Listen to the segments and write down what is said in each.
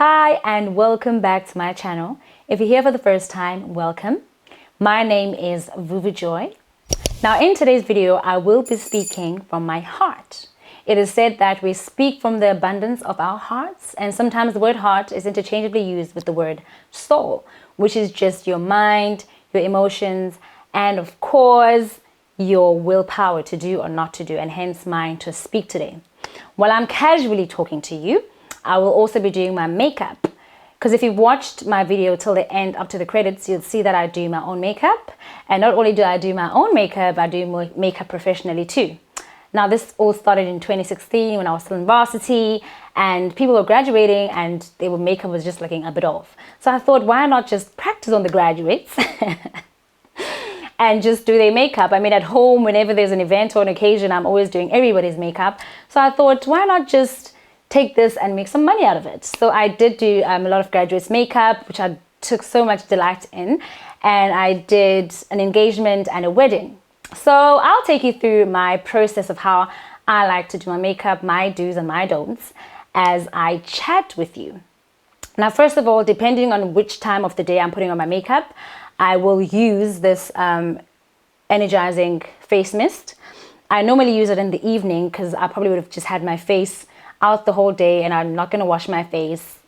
Hi and welcome back to my channel. If you're here for the first time, welcome. My name is Vuvu Joy. Now in today's video, I will be speaking from my heart. It is said that we speak from the abundance of our hearts, and sometimes the word heart is interchangeably used with the word soul, which is just your mind, your emotions, and of course, your willpower to do or not to do, and hence mine to speak today. While I'm casually talking to you, I will also be doing my makeup, because if you've watched my video till the end up to the credits, you'll see that I do my own makeup. And not only do I do my own makeup, I do makeup professionally too. Now this all started in 2016 when I was still in varsity and people were graduating and their makeup was just looking a bit off. So I thought, why not just practice on the graduates and just do their makeup? I mean, at home, whenever there's an event or an occasion, I'm always doing everybody's makeup. So I thought, why not just take this and make some money out of it? So I did do a lot of graduates makeup, which I took so much delight in, and I did an engagement and a wedding. So I'll take you through my process of how I like to do my makeup, my do's and my don'ts, as I chat with you. Now, first of all, depending on which time of the day I'm putting on my makeup, I will use this energizing face mist. I normally use it in the evening because I probably would have just had my face out the whole day and I'm not going to wash my face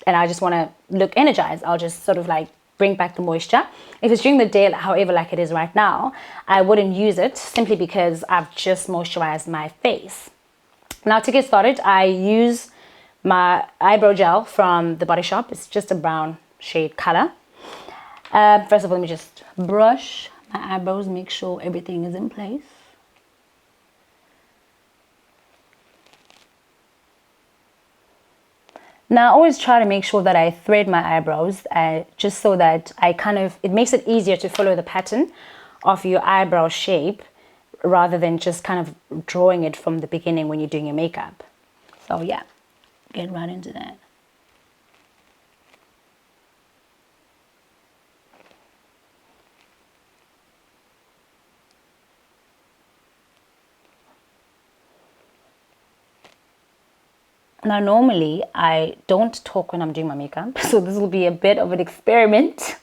and I just want to look energized. I'll just sort of like bring back the moisture. If it's during the day, however, like it is right now, I wouldn't use it simply because I've just moisturized my face. Now to get started, I use my eyebrow gel from the Body Shop. It's just a brown shade color. First of all, let me just brush my eyebrows, make sure everything is in place. Now, I always try to make sure that I thread my eyebrows just so that it makes it easier to follow the pattern of your eyebrow shape rather than just kind of drawing it from the beginning when you're doing your makeup. So yeah, get right into that. Now, normally I don't talk when I'm doing my makeup, so this will be a bit of an experiment.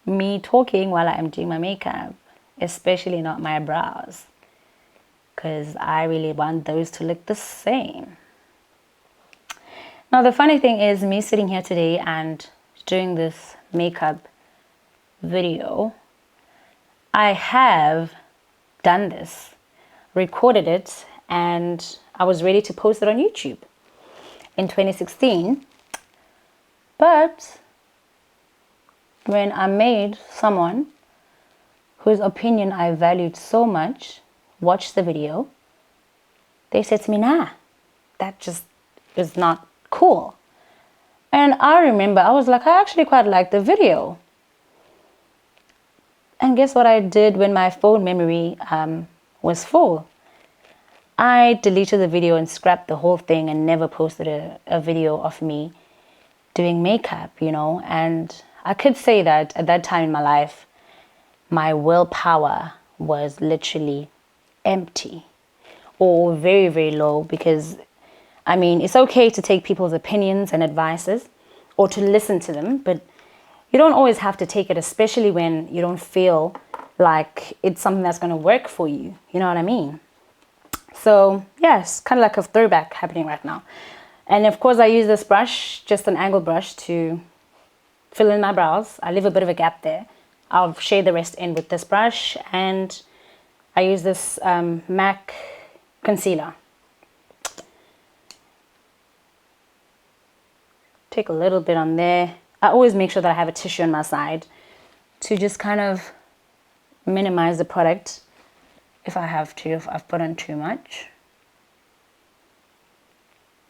Me talking while I'm doing my makeup, especially not my brows, because I really want those to look the same. Now, the funny thing is me sitting here today and doing this makeup video, I have done this, recorded it, and I was ready to post it on YouTube in 2016, but when I made someone whose opinion I valued so much watch the video, they said to me, nah, that just is not cool. And I remember I was like, I actually quite like the video. And guess what I did when my phone memory was full? I deleted the video and scrapped the whole thing and never posted a video of me doing makeup, you know. And I could say that at that time in my life, my willpower was literally empty or very, very low, because, I mean, it's okay to take people's opinions and advices or to listen to them, but you don't always have to take it, especially when you don't feel like it's something that's going to work for you. You know what I mean? So yes, kind of like a throwback happening right now. And of course I use this brush, just an angle brush, to fill in my brows. I leave a bit of a gap there. I'll shade the rest in with this brush, and I use this MAC concealer. Take a little bit on there. I always make sure that I have a tissue on my side to just kind of minimize the product if I have to, if I've put on too much.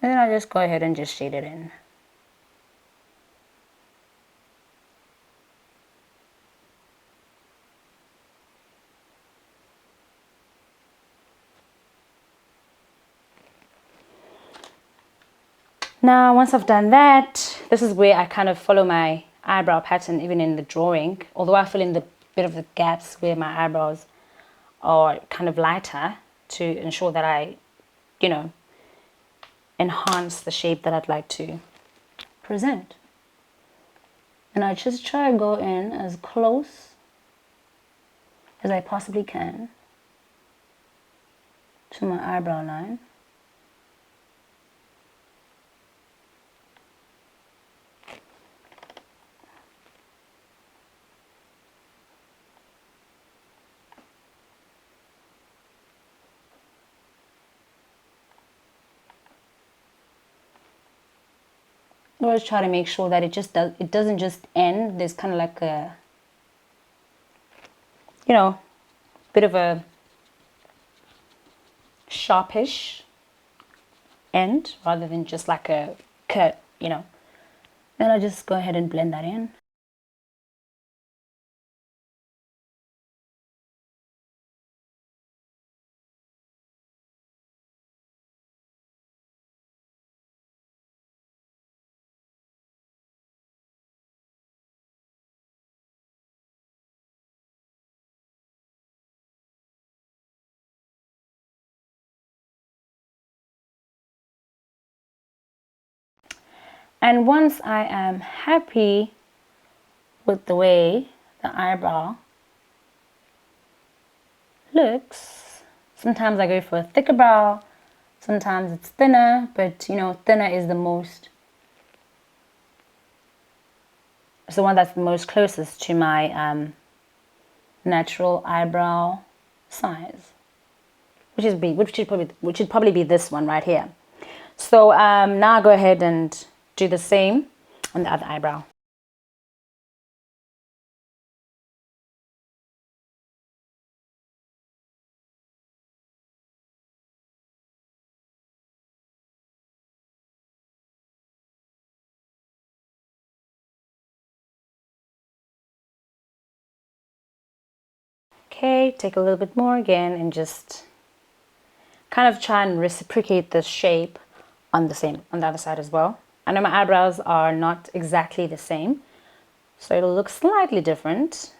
And then I just go ahead and just shade it in. Now, once I've done that, this is where I kind of follow my eyebrow pattern even in the drawing, although I fill in the bit of the gaps where my eyebrows are kind of lighter to ensure that I, you know, enhance the shape that I'd like to present. And I just try to go in as close as I possibly can to my eyebrow line. Always try to make sure that it doesn't just end. There's kind of like a, you know, bit of a sharpish end rather than just like a cut, you know. Then I just go ahead and blend that in. And once I am happy with the way the eyebrow looks, sometimes I go for a thicker brow, sometimes it's thinner, but you know, thinner is it's the one that's the most closest to my natural eyebrow size, which should probably be this one right here. So now I go ahead and do the same on the other eyebrow. Okay, take a little bit more again and just kind of try and reciprocate the shape on the other side as well. I know my eyebrows are not exactly the same, so it'll look slightly different,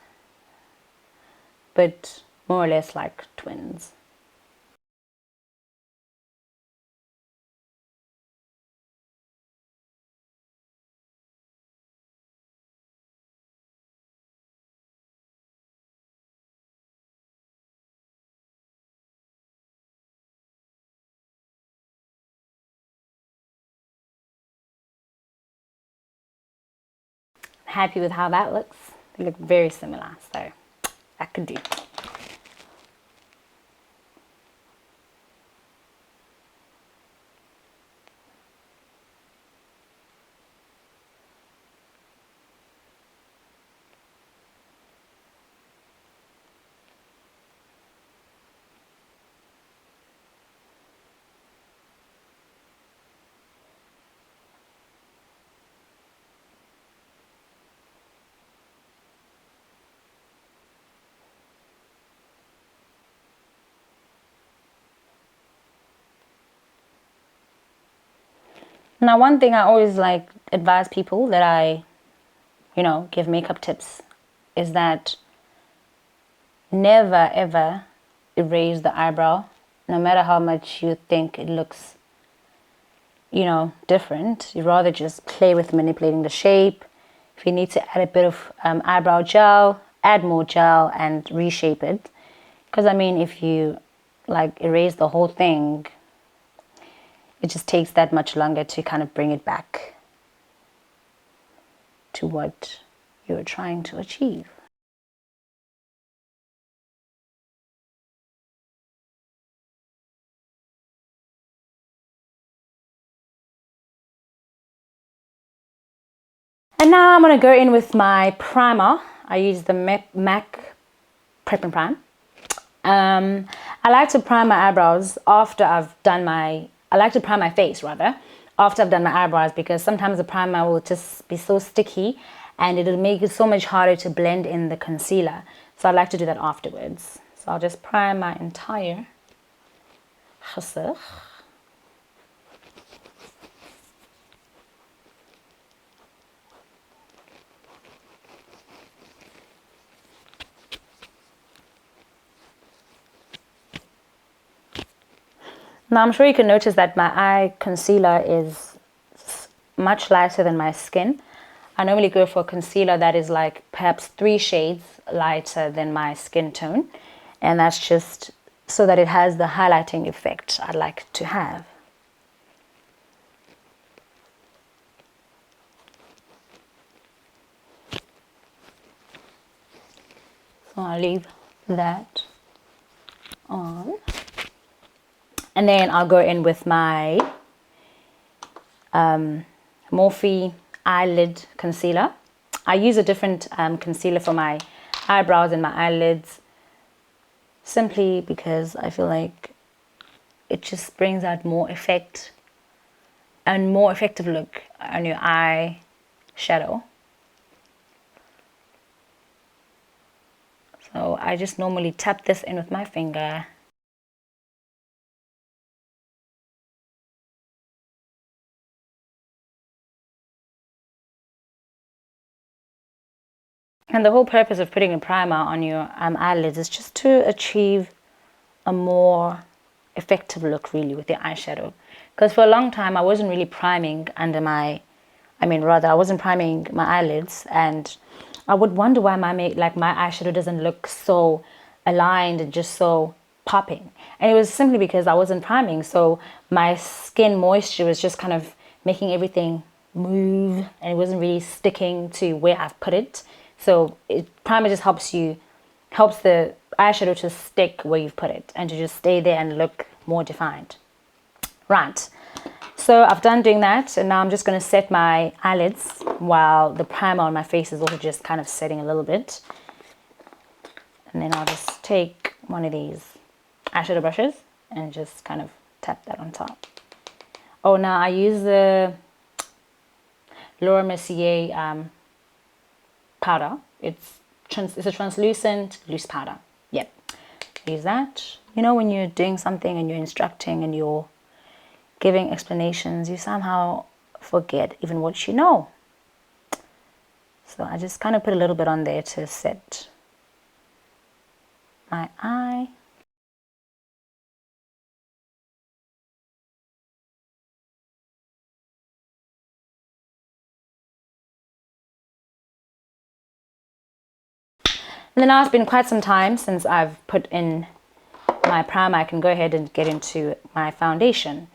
but more or less like twins. Happy with how that looks. They look very similar, so that could do. Now, one thing I always like advise people that I, give makeup tips is that never ever erase the eyebrow, no matter how much you think it looks, different. You rather just play with manipulating the shape. If you need to add a bit of eyebrow gel, add more gel and reshape it. Because I mean, if you like erase the whole thing, it just takes that much longer to kind of bring it back to what you're trying to achieve. And now I'm going to go in with my primer. I use the MAC Prep and Prime. I like to prime my eyebrows after I've done I like to prime my face rather, after I've done my eyebrows, because sometimes the primer will just be so sticky and it'll make it so much harder to blend in the concealer. So I like to do that afterwards. So I'll just prime my entire gezicht. Now I'm sure you can notice that my eye concealer is much lighter than my skin. I normally go for a concealer that is like perhaps 3 shades lighter than my skin tone. And that's just so that it has the highlighting effect I'd like to have. So I'll leave that on. And then I'll go in with my Morphe eyelid concealer. I use a different concealer for my eyebrows and my eyelids, simply because I feel like it just brings out more effect and more effective look on your eye shadow. So I just normally tap this in with my finger. And the whole purpose of putting a primer on your eyelids is just to achieve a more effective look, really, with the eyeshadow. Because for a long time I wasn't really priming under my, I wasn't priming my eyelids, and I would wonder why my eyeshadow doesn't look so aligned and just so popping. And it was simply because I wasn't priming, so my skin moisture was just kind of making everything move, and it wasn't really sticking to where I've put it. So primer just helps the eyeshadow to stick where you've put it and to just stay there and look more defined. Right, so I've done doing that, and now I'm just going to set my eyelids while the primer on my face is also just kind of setting a little bit. And then I'll just take one of these eyeshadow brushes and just kind of tap that on top. Oh, now I use the Laura Mercier powder. It's a translucent loose powder. Yep, use that. You know, when you're doing something and you're instructing and you're giving explanations, you somehow forget even what you know. So I just kind of put a little bit on there to set my eye. And then now it's been quite some time since I've put in my primer. I can go ahead and get into my foundation.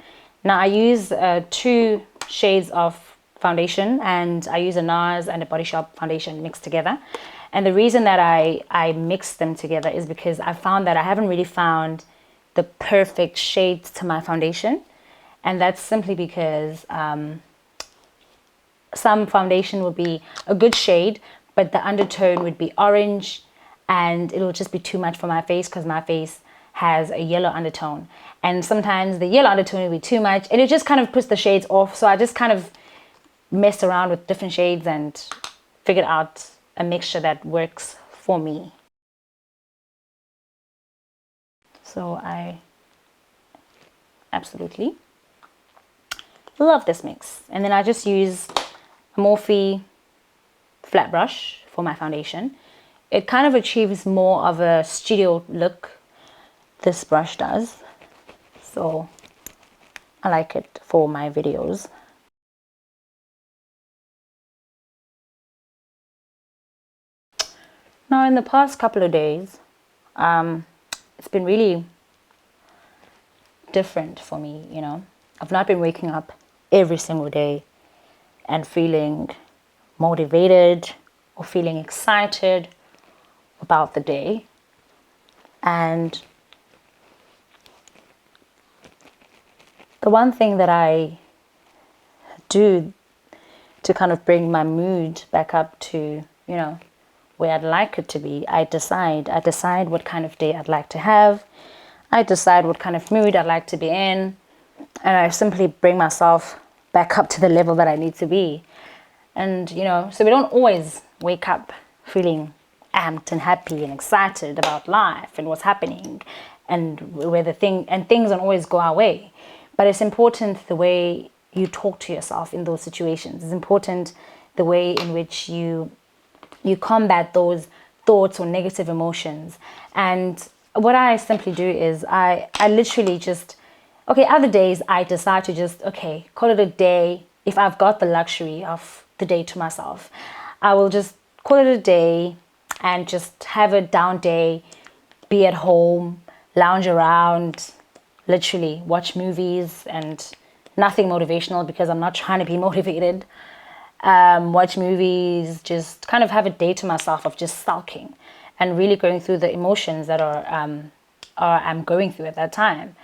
Now I use 2 shades of foundation, and I use a NARS and a Body Shop foundation mixed together. And the reason that I mix them together is because I found that I haven't really found the perfect shades to my foundation. And that's simply because some foundation will be a good shade, but the undertone would be orange, and it'll just be too much for my face because my face has a yellow undertone. And sometimes the yellow undertone will be too much, and it just kind of puts the shades off. So I just kind of messed around with different shades and figured out a mixture that works for me. So I absolutely love this mix. And then I just use a Morphe flat brush for my foundation. It kind of achieves more of a studio look, this brush does. So I like it for my videos. Now in the past couple of days, it's been really different for me, you know. I've not been waking up every single day and feeling motivated or feeling excited about the day. And the one thing that I do to kind of bring my mood back up to, you know, where I'd like it to be, I decide what kind of day I'd like to have. I decide what kind of mood I'd like to be in, and I simply bring myself back up to the level that I need to be. And, you know, so we don't always wake up feeling amped and happy and excited about life and what's happening, and things don't always go our way. But it's important the way you talk to yourself in those situations. It's important the way in which you combat those thoughts or negative emotions. And what I simply do is I literally just, okay, other days I decide to just, okay, call it a day, if I've got the luxury of the day to myself, I will just call it a day and just have a down day, be at home, lounge around, literally watch movies and nothing motivational because I'm not trying to be motivated. Watch movies, just kind of have a day to myself of just sulking and really going through the emotions that I'm going through at that time.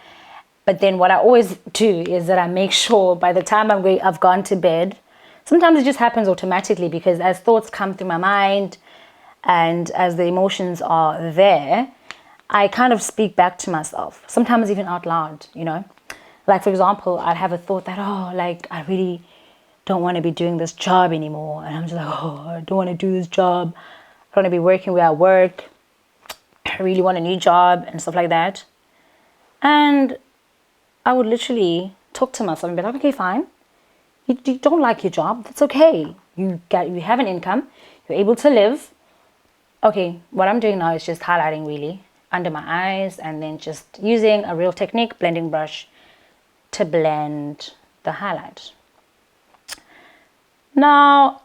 But then what I always do is that I make sure by the time I've gone to bed, sometimes it just happens automatically because as thoughts come through my mind and as the emotions are there, I kind of speak back to myself, sometimes even out loud, Like, for example, I'd have a thought that, I really don't want to be doing this job anymore. And I'm just like, I don't want to do this job. I don't want to be working where I work. I really want a new job and stuff like that. And I would literally talk to myself and be like, okay, fine. You don't like your job. That's okay. You have an income. You're able to live. Okay, what I'm doing now is just highlighting really under my eyes and then just using a real technique, blending brush, to blend the highlight. Now,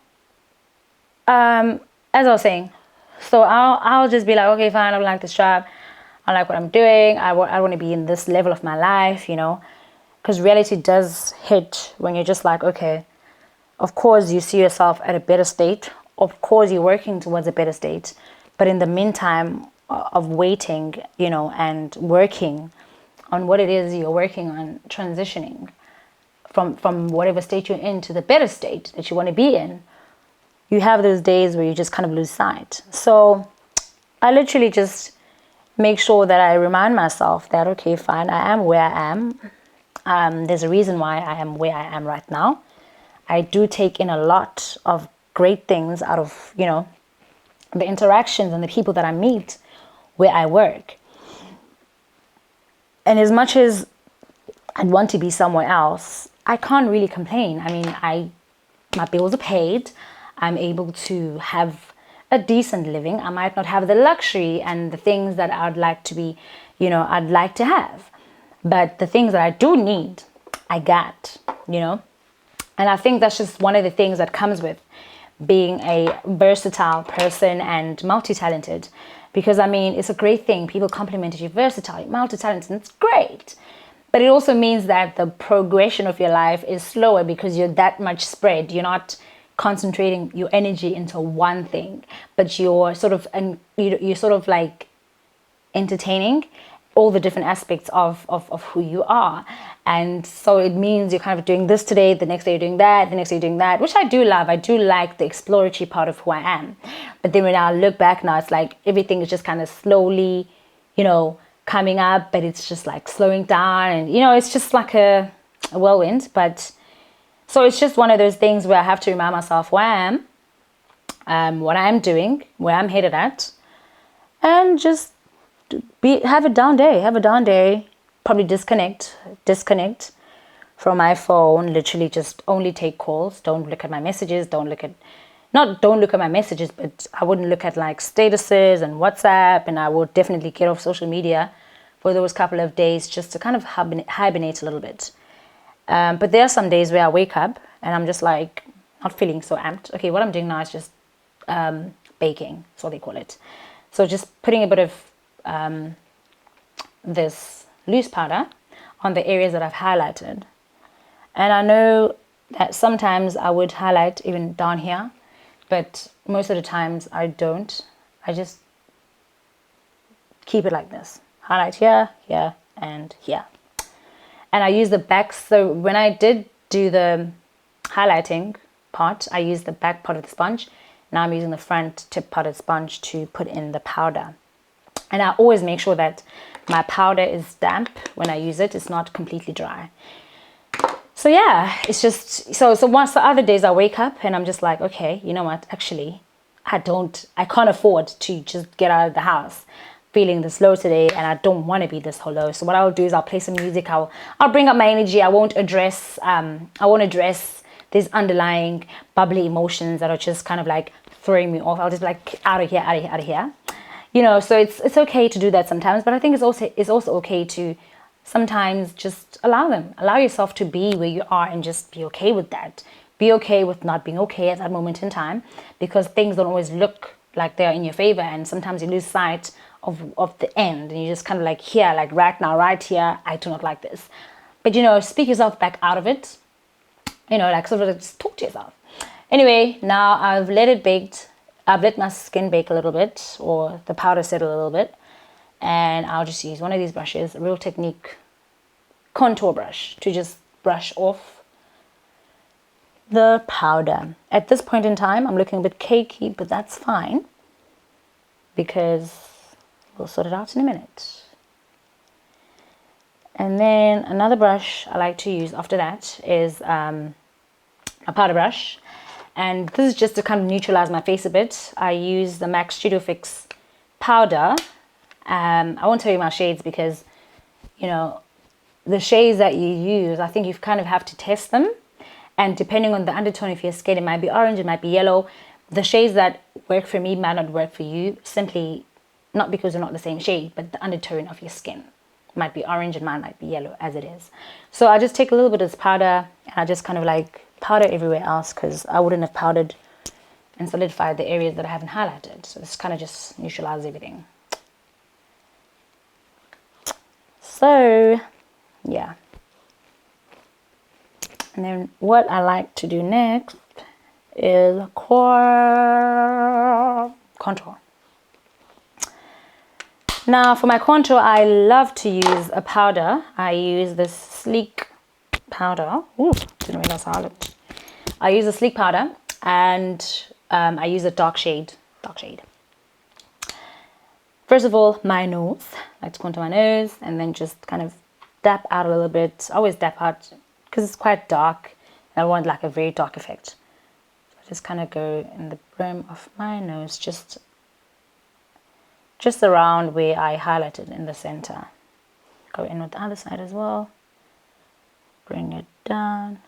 as I was saying, so I'll just be like, okay, fine, I don't like this job. I like what I'm doing. I want to be in this level of my life, because reality does hit when you're just like, okay, of course you see yourself at a better state. Of course you're working towards a better state. But in the meantime of waiting, and working on what it is you're working on, transitioning from whatever state you're in to the better state that you want to be in, you have those days where you just kind of lose sight. So I literally just make sure that I remind myself that, okay, fine, I am where I am. There's a reason why I am where I am right now. I do take in a lot of great things out of, the interactions and the people that I meet where I work. And as much as I'd want to be somewhere else, I can't really complain. I mean, my bills are paid. I'm able to have a decent living. I might not have the luxury and the things that I'd like to be, I'd like to have. But the things that I do need, I got, And I think that's just one of the things that comes with being a versatile person and multi-talented. Because, it's a great thing. People compliment you, versatile, multi-talented, and it's great. But it also means that the progression of your life is slower because you're that much spread. You're not concentrating your energy into one thing, but you're sort of like entertaining all the different aspects of who you are. And so it means you're kind of doing this today, the next day you're doing that, the next day you're doing that, which I do love. I do like the exploratory part of who I am. But then when I look back now, it's like everything is just kind of slowly, coming up, but it's just like slowing down, and it's just like a whirlwind. But so it's just one of those things where I have to remind myself where I am, what I'm doing, where I'm headed at, and just have a down day, probably disconnect from my phone, literally just only take calls, don't look at my messages, don't look at my messages, but I wouldn't look at like statuses and WhatsApp, and I would definitely get off social media for those couple of days just to kind of hibernate a little bit. But there are some days where I wake up and I'm just like not feeling so amped. Okay, what I'm doing now is just baking, that's what they call it. So just putting a bit of this loose powder on the areas that I've highlighted. And I know that sometimes I would highlight even down here, but most of the times I don't. I just keep it like this. Highlight here, here, and here. And I use the back. So when I did do the highlighting part, I used the back part of the sponge. Now I'm using the front tip part of the sponge to put in the powder. And I always make sure that my powder is damp when I use it. It's not completely dry. So yeah, it's just, so once the other days I wake up and I'm just like, okay, you know what, actually, I can't afford to just get out of the house feeling this low today, and I don't want to be this low. So what I'll do is I'll play some music, I'll bring up my energy. I won't address these underlying bubbly emotions that are just kind of like throwing me off. I'll just be like, out of here, so it's okay to do that sometimes, but I think it's also okay to sometimes just allow yourself to be where you are and just be okay with that. Be okay with not being okay at that moment in time, because things don't always look like they're in your favor, and sometimes you lose sight of the end, and you just kind of like, here, like right now, right here, I do not like this. But speak yourself back out of it, like sort of just talk to yourself. Anyway, now I've let my skin bake a little bit, or the powder settle a little bit, and I'll just use one of these brushes, a Real Technique contour brush, to just brush off the powder. At this point in time, I'm looking a bit cakey, but that's fine, because we'll sort it out in a minute. And then another brush I like to use after that is a powder brush, and this is just to kind of neutralize my face a bit. I use the MAC Studio Fix powder. I won't tell you my shades, because the shades that you use, I think you kind of have to test them, and depending on the undertone of your skin, it might be orange, it might be yellow. The shades that work for me might not work for you, simply not because they're not the same shade, but the undertone of your skin might be orange and mine might be yellow, as it is. So I just take a little bit of this powder, and I just kind of like powder everywhere else, because I wouldn't have powdered and solidified the areas that I haven't highlighted. So this kind of just neutralizes everything. So yeah, and then what I like to do next is contour. Now for my contour, I love to use a powder. I use this sleek powder. Ooh, didn't realize how I looked. I use a sleek powder, and I use a dark shade. First of all, my nose. I like to contour my nose, and then just kind of dab out a little bit. I always dab out because it's quite dark, and I want like a very dark effect. So I just kind of go in the brim of my nose, just around where I highlighted in the center. Go in with the other side as well. Bring it down.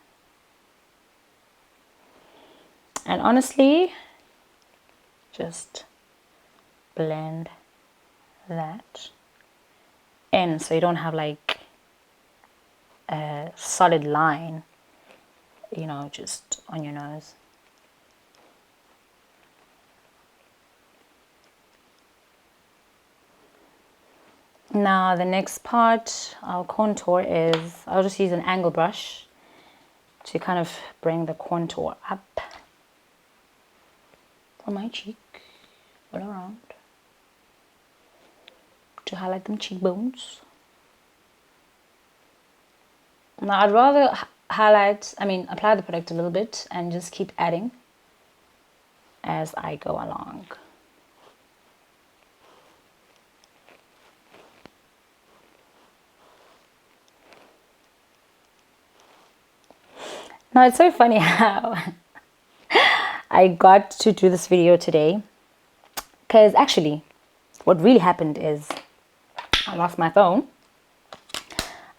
And honestly, just blend that in, so you don't have like a solid line, just on your nose. Now the next part I'll contour is, I'll just use an angle brush to kind of bring the contour up on my cheek, all around, to highlight them cheekbones. Now I'd rather apply the product a little bit and just keep adding as I go along. Now it's so funny how I got to do this video today, because actually what really happened is I lost my phone.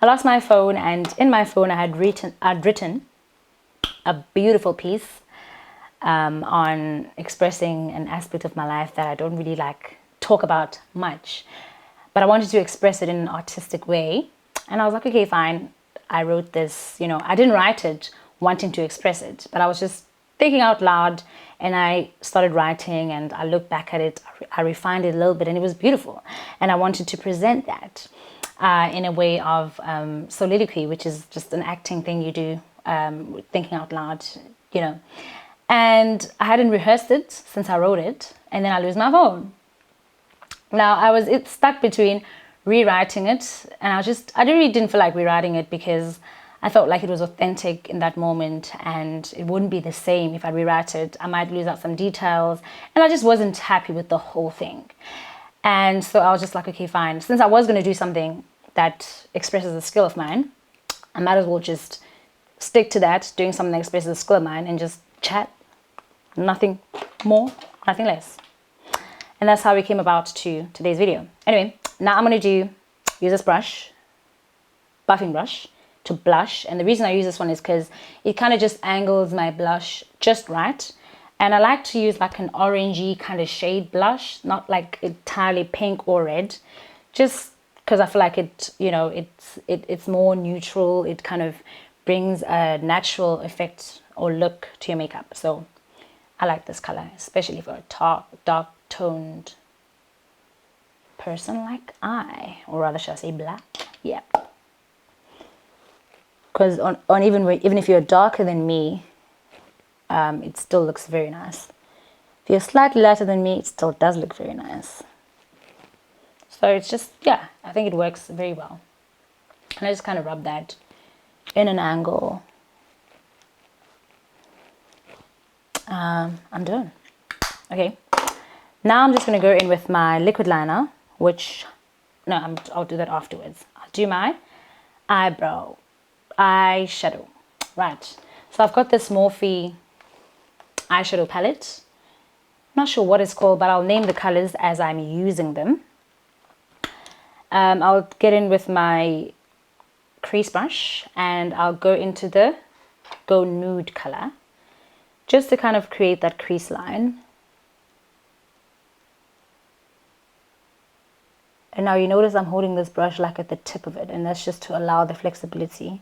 And in my phone I'd written a beautiful piece on expressing an aspect of my life that I don't really talk about much, but I wanted to express it in an artistic way. And I was like, okay, fine. I wrote this, I didn't write it wanting to express it, but I was just thinking out loud, and I started writing, and I looked back at it, I refined it a little bit, and it was beautiful. And I wanted to present that in a way of soliloquy, which is just an acting thing you do, thinking out loud, And I hadn't rehearsed it since I wrote it, and then I lose my phone. Now it's stuck between rewriting it, and I really didn't feel like rewriting it, because I felt like it was authentic in that moment, and it wouldn't be the same if I rewrite it. I might lose out some details, and I just wasn't happy with the whole thing. And so I was just like, okay, fine. Since I was going to do something that expresses a skill of mine, I might as well just stick to that, doing something that expresses a skill of mine, and just chat. Nothing more, nothing less. And that's how we came about to today's video. Anyway, now I'm going to use this brush, buffing brush, to blush. And the reason I use this one is because it kind of just angles my blush just right. And I like to use like an orangey kind of shade blush, not like entirely pink or red, just because I feel like it, you know, it's more neutral. It kind of brings a natural effect or look to your makeup. So I like this color, especially for a dark toned person like I, or rather should I say black? Yeah. Because on even if you're darker than me, it still looks very nice. If you're slightly lighter than me, it still does look very nice. So it's just, yeah, I think it works very well. And I just kind of rub that in an angle. I'm done. Okay. Now I'm just going to go in with my liquid liner, which, no, I'll do that afterwards. I'll do my eyeshadow. Right. So I've got this Morphe eyeshadow palette. I'm not sure what it's called, but I'll name the colors as I'm using them. I'll get in with my crease brush and I'll go into the Go Nude color just to kind of create that crease line. And now you notice I'm holding this brush like at the tip of it, and that's just to allow the flexibility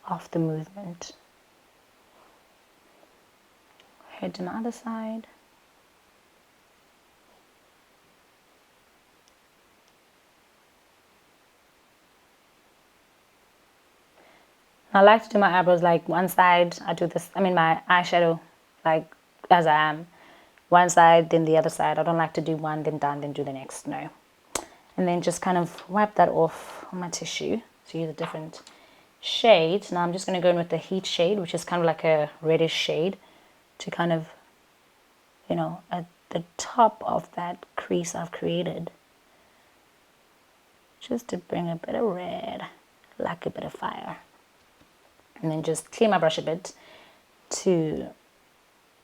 of the movement. Head to my other side. I like to do my eyebrows like one side, I do this, I mean my eyeshadow like as I am. One side, then the other side. I don't like to do one, then done, then do the next, no. And then just kind of wipe that off on my tissue to use a different shade. Now I'm just going to go in with the heat shade, which is kind of like a reddish shade, to kind of, you know, at the top of that crease I've created. Just to bring a bit of red, like a bit of fire. And then just clean my brush a bit to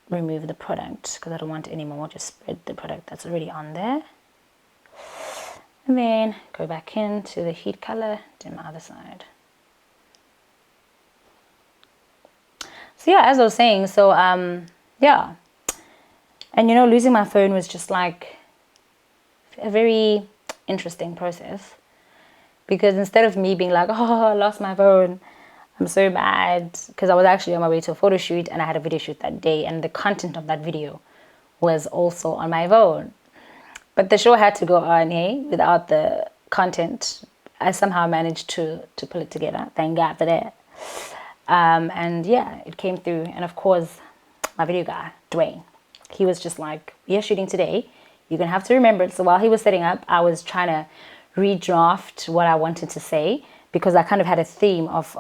remove the product because I don't want any more. Just spread the product that's already on there. And then go back into the heat color, do my other side. So yeah, as I was saying, so yeah. And you know, losing my phone was just like a very interesting process. Because instead of me being like, oh, I lost my phone, I'm so mad, because I was actually on my way to a photo shoot and I had a video shoot that day, and the content of that video was also on my phone. But the show had to go on, hey, without the content. I somehow managed to pull it together. Thank God for that. And yeah, it came through. And of course, my video guy, Dwayne, he was just like, we are shooting today. You're going to have to remember it. So while he was setting up, I was trying to redraft what I wanted to say, because I kind of had a theme of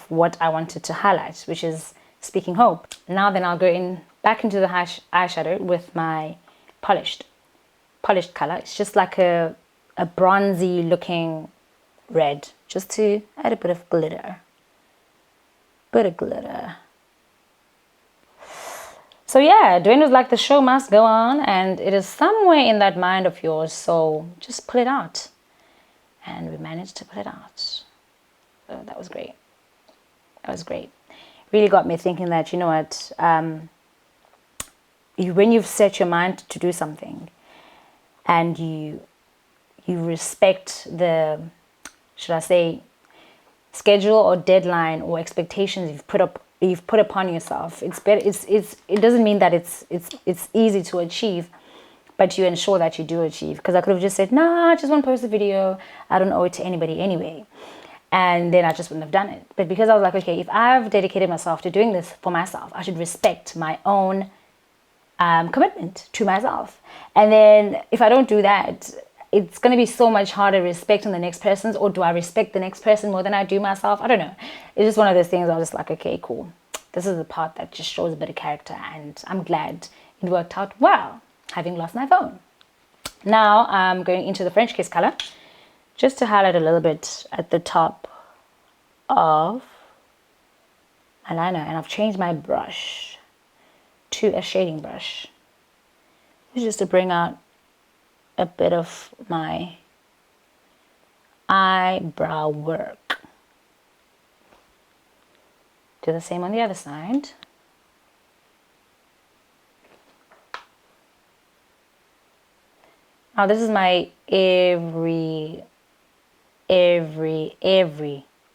what I wanted to highlight, which is speaking hope. Now then I'll go in back into the eyeshadow with my polished color. It's just like a bronzy looking red, just to add a bit of glitter. So yeah, Dwayne was like, the show must go on, and it is somewhere in that mind of yours, so just pull it out. And we managed to pull it out. So that was great. That was great. Really got me thinking that, you know what, when you've set your mind to do something and you respect the, should I say, schedule or deadline or expectations you've put upon yourself, it's better. It doesn't mean that it's easy to achieve, but you ensure that you do achieve. Because I could have just said, nah, I just want to post a video, I don't owe it to anybody anyway, and then I just wouldn't have done it. But because I was like, okay, if I've dedicated myself to doing this for myself, I should respect my own commitment to myself. And then if I don't do that, it's going to be so much harder respecting the next person's, or do I respect the next person more than I do myself? I don't know. It's just one of those things. I was just like, okay, cool. This is the part that just shows a bit of character, and I'm glad it worked out well, having lost my phone. Now I'm going into the French kiss color, just to highlight a little bit at the top of my liner. And I've changed my brush to a shading brush, just to bring out a bit of my eyebrow work. Do the same on the other side. Now this is my every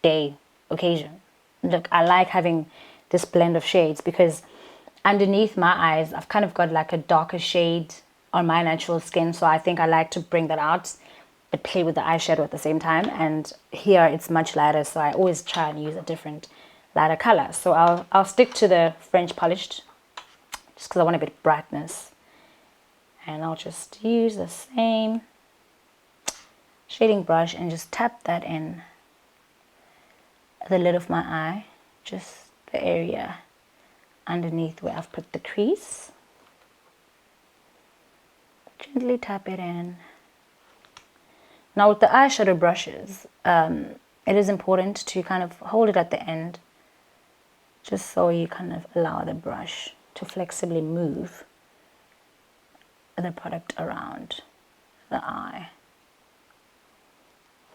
day occasion. Look, I like having this blend of shades because underneath my eyes, I've kind of got like a darker shade on my natural skin. So I think I like to bring that out, but play with the eyeshadow at the same time. And here it's much lighter, so I always try and use a different lighter color. So I'll stick to the French polished just because I want a bit of brightness. And I'll just use the same shading brush and just tap that in the lid of my eye, just the area underneath where I've put the crease. Gently tap it in. Now with the eyeshadow brushes, it is important to kind of hold it at the end, just so you kind of allow the brush to flexibly move the product around the eye.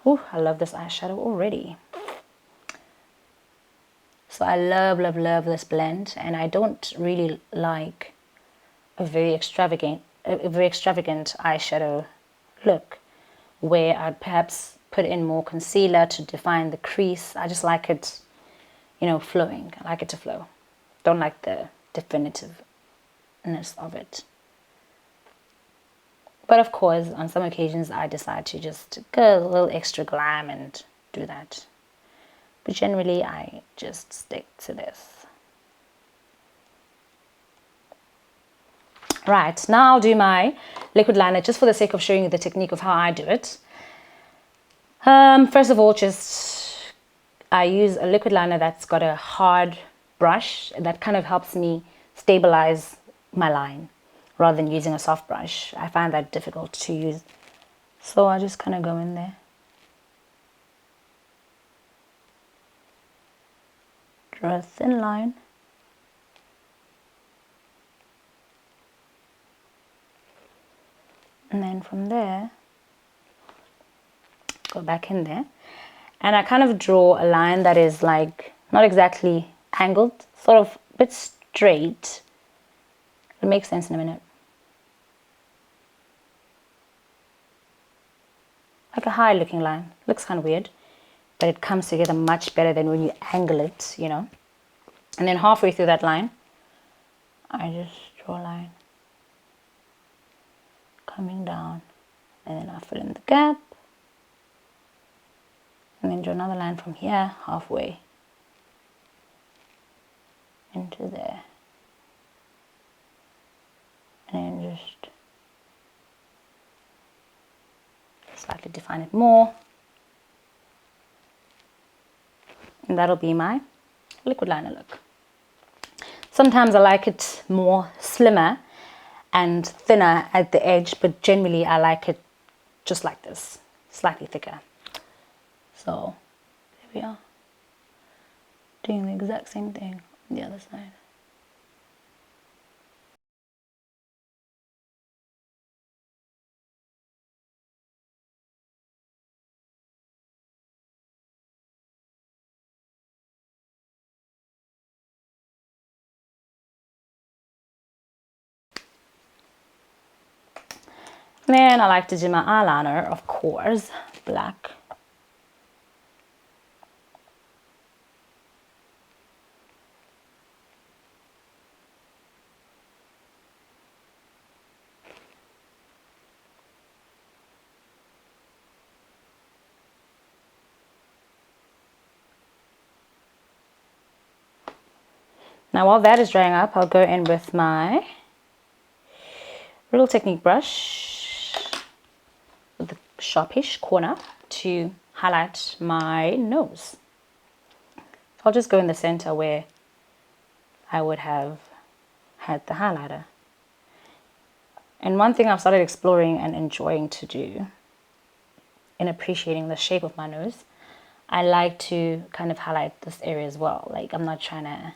Ooh, I love this eyeshadow already. So I love this blend, and I don't really like a very extravagant eyeshadow look where I'd perhaps put in more concealer to define the crease. I just like it, you know, flowing. I like it to flow. Don't like the definitiveness of it. But of course, on some occasions, I decide to just go a little extra glam and do that. But generally, I just stick to this. Right, now I'll do my liquid liner just for the sake of showing you the technique of how I do it. First of all, I use a liquid liner that's got a hard brush that kind of helps me stabilize my line rather than using a soft brush. I find that difficult to use. So I just kind of go in there. Draw a thin line. And then from there, go back in there. And I kind of draw a line that is like, not exactly angled, sort of a bit straight. It'll make sense in a minute. Like a high looking line. Looks kind of weird, but it comes together much better than when you angle it, you know. And then halfway through that line, I just draw a line coming down, and then I fill in the gap, and then draw another line from here halfway into there, and then just slightly define it more, and that'll be my liquid liner look. Sometimes I like it more slimmer and thinner at the edge, but generally I like it just like this, slightly thicker. So there we are, doing the exact same thing on the other side. Then I like to do my eyeliner, of course, black. Now while that is drying up, I'll go in with my Real Technique brush with the sharpish corner to highlight my nose. So I'll just go in the center where I would have had the highlighter. And one thing I've started exploring and enjoying to do in appreciating the shape of my nose, I like to kind of highlight this area as well. Like, I'm not trying to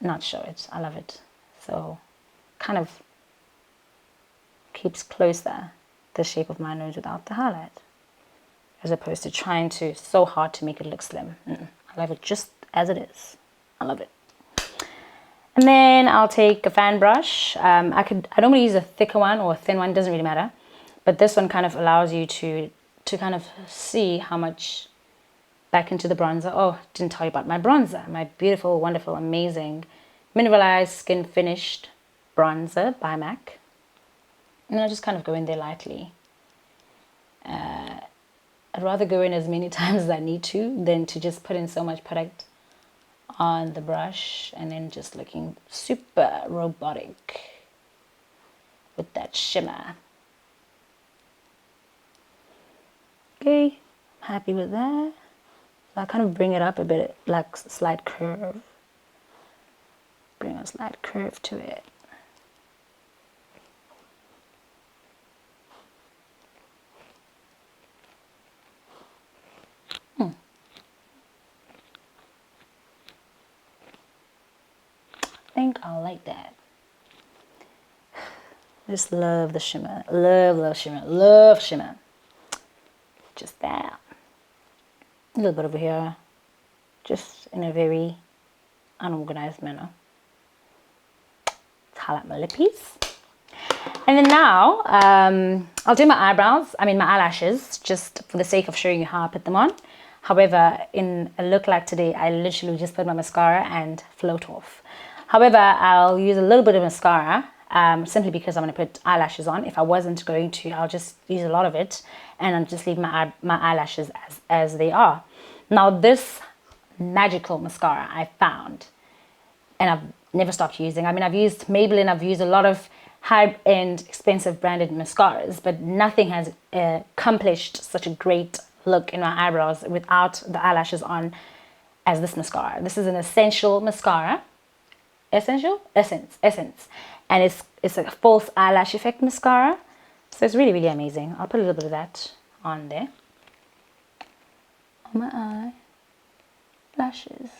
not show it. I love it. So kind of keeps closer the shape of my nose without the highlight, as opposed to trying to so hard to make it look slim. I love it just as it is. I love it. And then I'll take a fan brush. I normally use a thicker one or a thin one, doesn't really matter. But this one kind of allows you to kind of see how much back into the bronzer. Oh, didn't tell you about my bronzer. My beautiful, wonderful, amazing Mineralized Skin Finished Bronzer by MAC. And I just kind of go in there lightly. I'd rather go in as many times as I need to than to just put in so much product on the brush and then just looking super robotic with that shimmer. Okay, I'm happy with that. So I kind of bring it up a bit, like a slight curve. Bring a slight curve to it. I think I'll like that. Just love the shimmer. Love shimmer. Love shimmer. Just that. A little bit over here. Just in a very unorganized manner. Highlight my lippies. And then now, I'll do my my eyelashes, just for the sake of showing you how I put them on. However, in a look like today, I literally just put my mascara and float off. However, I'll use a little bit of mascara, simply because I'm going to put eyelashes on. If I wasn't going to, I'll just use a lot of it, and I'll just leave my eyelashes as they are. Now, this magical mascara I found, and I've never stopped using. I mean, I've used Maybelline, I've used a lot of high-end, expensive branded mascaras, but nothing has accomplished such a great look in my eyebrows without the eyelashes on as this mascara. This is an essential mascara. Essence. And it's a false eyelash effect mascara. So it's really, really amazing. I'll put a little bit of that on there. On my eyelashes.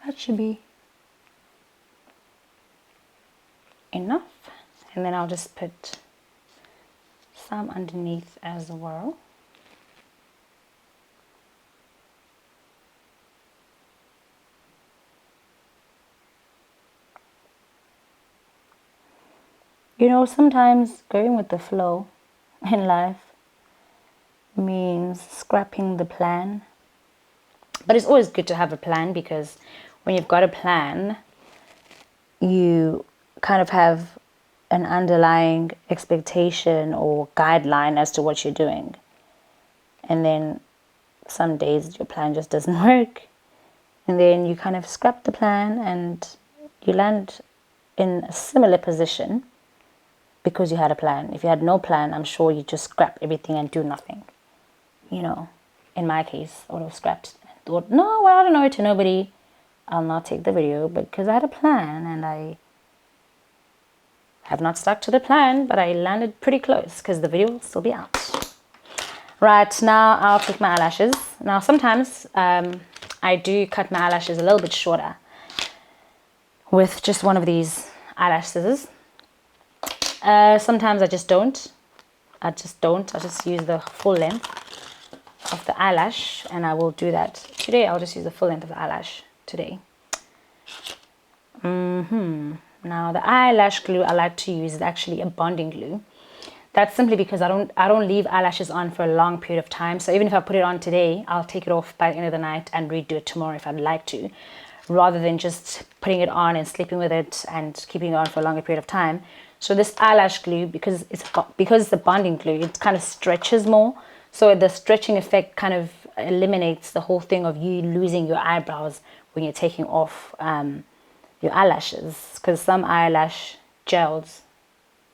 That should be enough. And then I'll just put some underneath as well. You know, sometimes going with the flow in life means scrapping the plan. But it's always good to have a plan, because when you've got a plan, you kind of have an underlying expectation or guideline as to what you're doing. And then some days your plan just doesn't work. And then you kind of scrap the plan and you land in a similar position because you had a plan. If you had no plan, I'm sure you just scrap everything and do nothing. You know, in my case, I would have scrapped and thought, no, well, I don't know it to nobody. I'll not take the video, but because I had a plan and I have not stuck to the plan, but I landed pretty close because the video will still be out. Right, now I'll take my eyelashes. Now sometimes I do cut my eyelashes a little bit shorter with just one of these eyelash scissors. Sometimes I just don't. I just use the full length of the eyelash, and I will do that. Today I'll just use the full length of the eyelash today. Now the eyelash glue I like to use is actually a bonding glue. That's simply because I don't leave eyelashes on for a long period of time. So even if I put it on today, I'll take it off by the end of the night and redo it tomorrow if I'd like to, rather than just putting it on and sleeping with it and keeping it on for a longer period of time. So this eyelash glue, because it's a bonding glue, it kind of stretches more. So the stretching effect kind of eliminates the whole thing of you losing your eyebrows when you're taking off your eyelashes. Because some eyelash gels,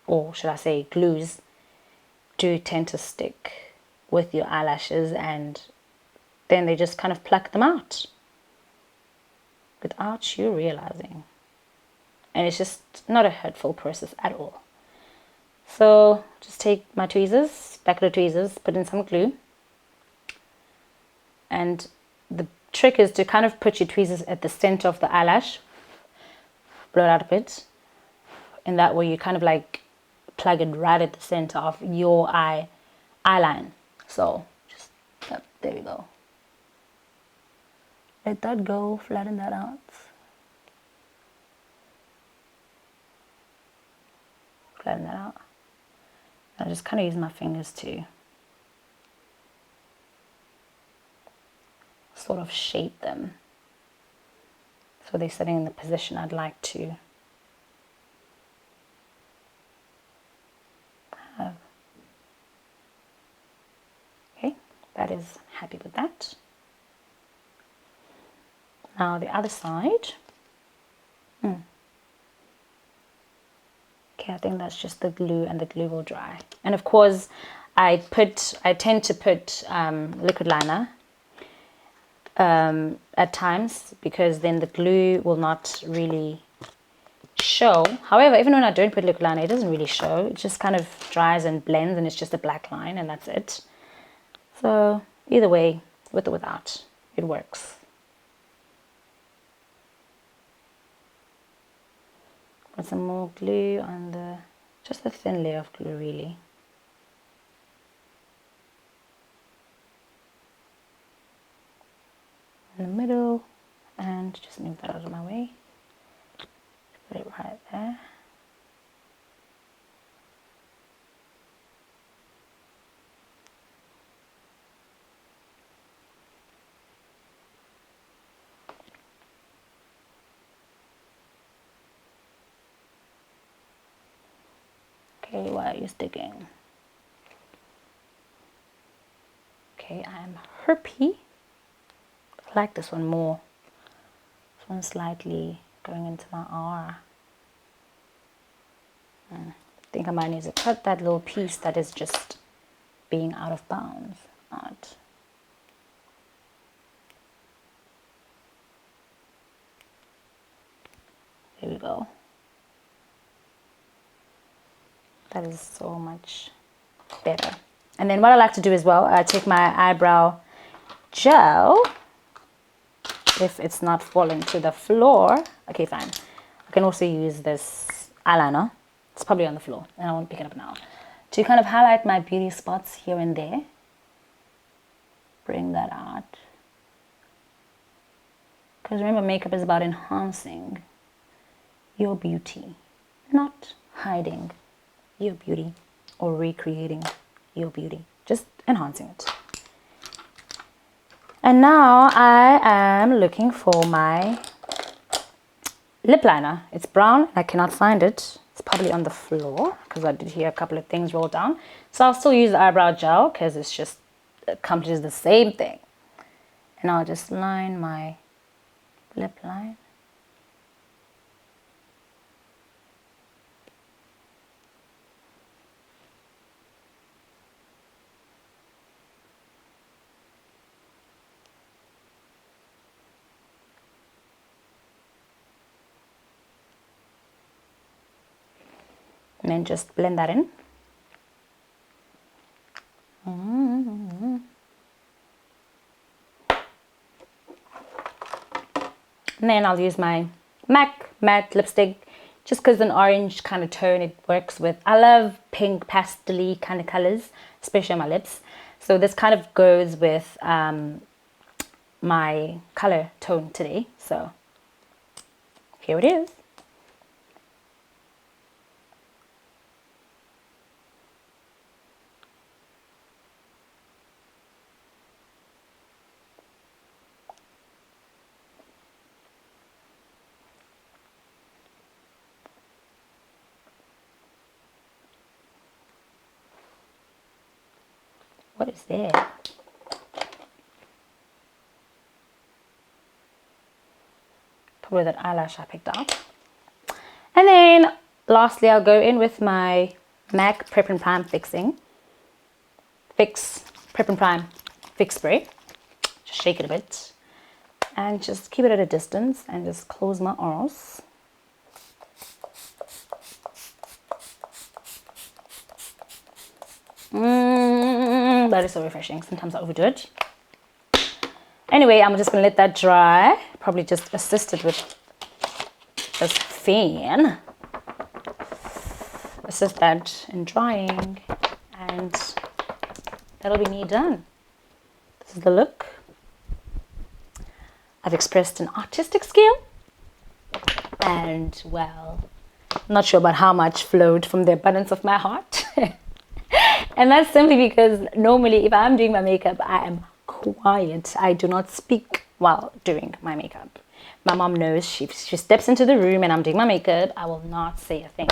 or should I say glues, do tend to stick with your eyelashes, and then they just kind of pluck them out without you realizing. And it's just not a hurtful process at all. So just take my tweezers, back of the tweezers, put in some glue, and the trick is to kind of put your tweezers at the center of the eyelash, blow it out a bit, and that way you kind of like plug it right at the center of your eye line. So just, yep, there we go. Let that go, flatten that out. Flatten that out. I just kind of use my fingers to sort of shape them so they're sitting in the position I'd like to have. Okay, that is happy with that. Now the other side. Okay, I think that's just the glue, and the glue will dry. And of course, I tend to put liquid liner at times, because then the glue will not really show. However, even when I don't put liquid liner, it doesn't really show. It just kind of dries and blends, and it's just a black line, and that's it. So either way, with or without, it works. Put some more glue on just a thin layer of glue, really. In the middle, and just move that out of my way. Put it right there. Okay, why are you sticking? Okay, I'm herpy. I like this one more. This one's slightly going into my R. I think I might need to cut that little piece that is just being out of bounds out. There we go. That is so much better. And then what I like to do as well, I take my eyebrow gel, if it's not falling to the floor. Okay, fine. I can also use this eyeliner. It's probably on the floor, and I won't pick it up now. To kind of highlight my beauty spots here and there. Bring that out. Because remember, makeup is about enhancing your beauty, not hiding your beauty or recreating your beauty, just enhancing it. And now I am looking for my lip liner. It's brown. I cannot find it. It's probably on the floor because I did hear a couple of things roll down. So I'll still use the eyebrow gel because it's just accomplishes the same thing. And I'll just line my lip line. And then just blend that in. And then I'll use my MAC matte lipstick, just because an orange kind of tone it works with. I love pink pastel-y kind of colors, especially on my lips. So this kind of goes with my color tone today. So here it is. What is there? Probably that eyelash I picked up. And then lastly, I'll go in with my MAC Prep and Prime Prep and Prime Fix Spray. Just shake it a bit and just keep it at a distance and just close my eyes. That is so refreshing. Sometimes I overdo it. And Anyway, I'm just gonna let that dry. Probably just assist it with this fan. Assist that in drying, and that'll be me done. This is the look. I've expressed an artistic skill, and well, not sure about how much flowed from the abundance of my heart. And that's simply because normally if I'm doing my makeup, I am quiet. I do not speak while doing my makeup. My mom knows. She steps into the room and I'm doing my makeup, I will not say a thing.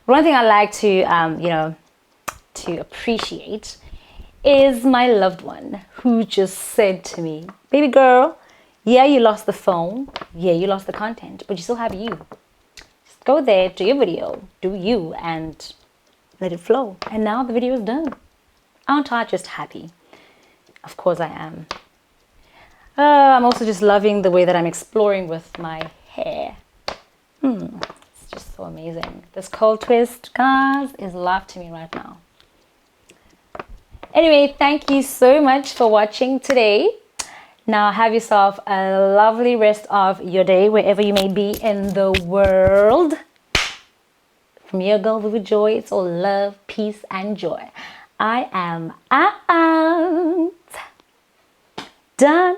One thing I like to to appreciate is my loved one who just said to me, baby girl, yeah, you lost the phone, yeah, you lost the content, but you still have you. Just go there, do your video, do you, and let it flow. And now the video is done. Aren't I just happy? Of course I am. I'm also just loving the way that I'm exploring with my hair. It's just so amazing. This cold twist, guys, is love to me right now. Anyway, thank you so much for watching today. Now have yourself a lovely rest of your day wherever you may be in the world. From your girl with joy, it's all love, peace, and joy. I am out. Done.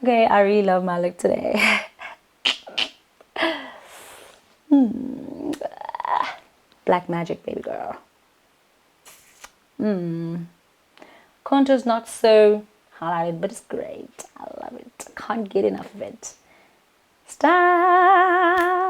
Okay, I really love my look today. Black magic, baby girl. Contour's not so highlighted, but it's great. I love it. I can't get enough of it. Stop.